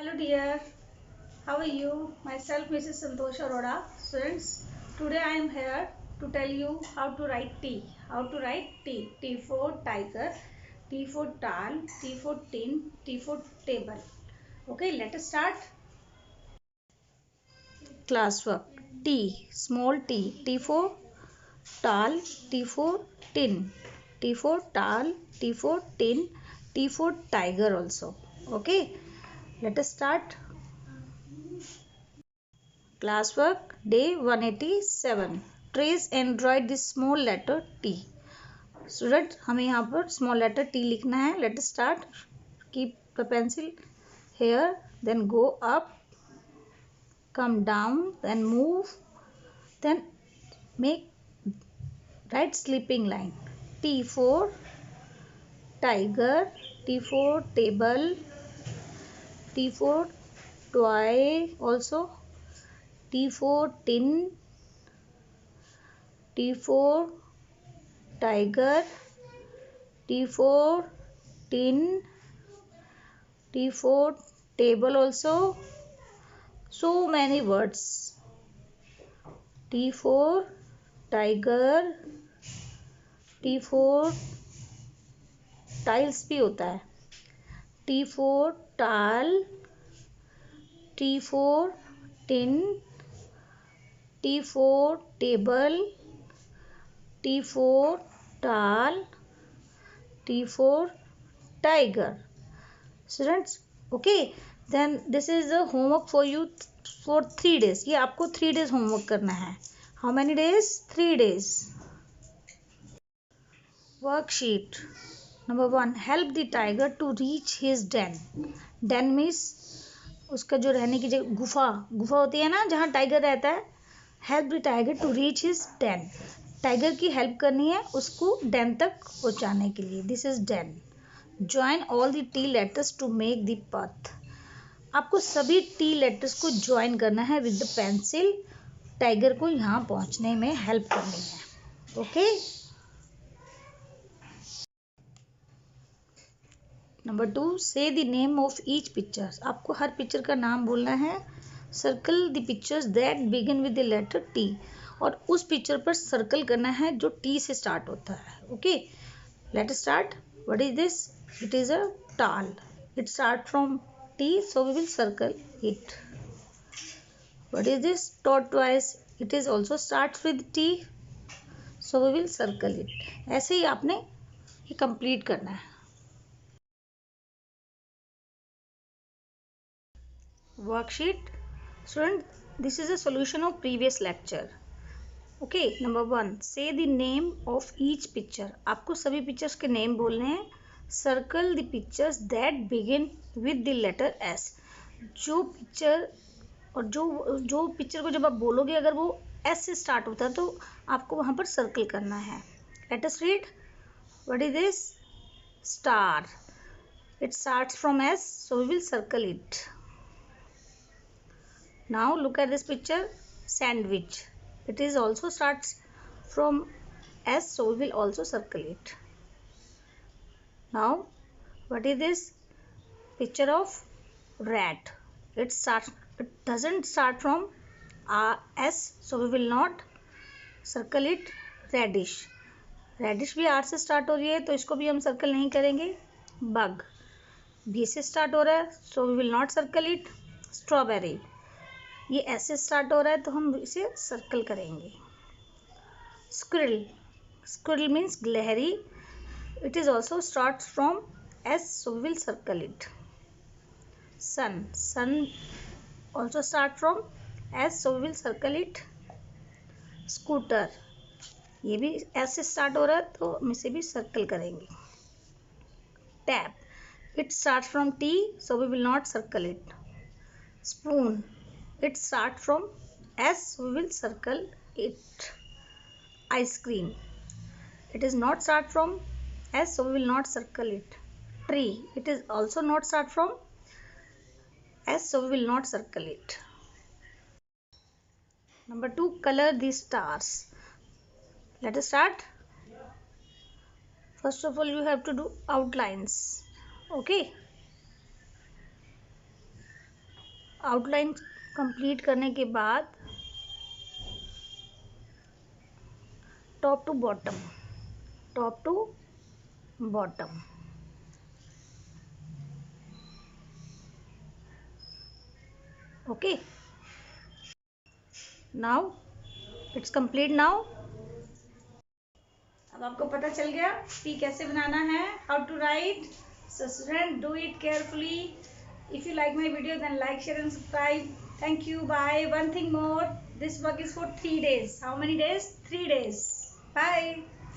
Hello dear, how are you? Myself Mrs. Santosh Arora. Students, today I am here to tell you how to write T. How to write T. T for tiger, T for tal, T for tin, T for table. Okay, let us start. Classwork. T, small t. T for tal, T for tin. T for tal, T for tin, T for tiger also. Okay, let us start. Classwork day 187. Trace and write the small letter T. Student, हमें यहाँ पर small letter T लिखना है. Let us start. Keep the pencil here, then go up, come down, then move, then make right sleeping line. T for tiger, T for table, T for toy also, T for tin, T for tiger, T for tin, T for table also. So many words. T for tiger, T for tiles भी होता है. T for tall, T for tin, T for table, T for tall, T for tiger. Students, okay, then this is the homework for you for 3 days. ये आपको 3 days homework करना है. How many days? 3 days. Worksheet number 1. Help the tiger to reach his den. Den means उसका जो रहने की जगह, गुफा होती है ना जहाँ टाइगर रहता है. Help the tiger to reach his den. Tiger की हेल्प करनी है उसको den तक पहुँचाने के लिए. This is den. Join all the T letters to make the path. आपको सभी T letters को join करना है with the pencil. टाइगर को यहाँ पहुँचने में हेल्प करनी है. Okay. Number 2. Say the name of each picture. आपको हर पिक्चर का नाम बोलना है. Circle the pictures that begin with the letter T. और उस पिक्चर पर सर्कल करना है जो T से स्टार्ट होता है. Okay, let us start. What is this? It is a tall. It starts from T, so we will circle it. What is this? Tortoise. It is also starts with T, so we will circle it. ऐसे ही आपने ये complete करना है. Worksheet. Student, this is a solution of previous lecture. Okay, number 1. Say the name of each picture. आपको सभी pictures के name बोलने हैं. Circle the pictures that begin with the letter S. जो पिक्चर और जो पिक्चर को जब आप बोलोगे अगर वो S से स्टार्ट होता है तो आपको वहाँ पर सर्कल करना है. Let us read. What is this? Star. It starts from S, so we will circle it. Now look at this picture. Sandwich. It is also starts from S, so we will also circle it. Now what is this? Picture of rat. It doesn't start from S, so we will not circle it. Radish. Radish भी R से start हो रही है तो इसको भी हम circle नहीं करेंगे. Bug. B से स्टार्ट हो रहा है, so we will not circle it. Strawberry. ये ऐसे स्टार्ट हो रहा है तो हम इसे सर्कल करेंगे. स्क्विरल. स्क्विरल मीन्स गिलहरी. It is also start from S, so we will circle it. Sun. Sun also start from S, so we will circle it. Scooter. ये भी एस से स्टार्ट हो रहा है तो हम इसे भी सर्कल करेंगे. Tap. It start from T, so we will not circle it. Spoon. It start from S, we will circle it. Ice cream. It is not start from S, so we will not circle it. Tree. It is also not start from S, so we will not circle it. Number 2. Color these stars. Let us start. First of all, you have to do outlines. Okay. Outline complete करने के बाद top to bottom, top to bottom. Okay, now it's complete now. अब आपको पता चल गया P कैसे बनाना है, how to write. So students, do it carefully. If you like my video, then like, share and subscribe. Thank you. Bye. One thing more, this work is for 3 days. How many days? 3 days. Bye.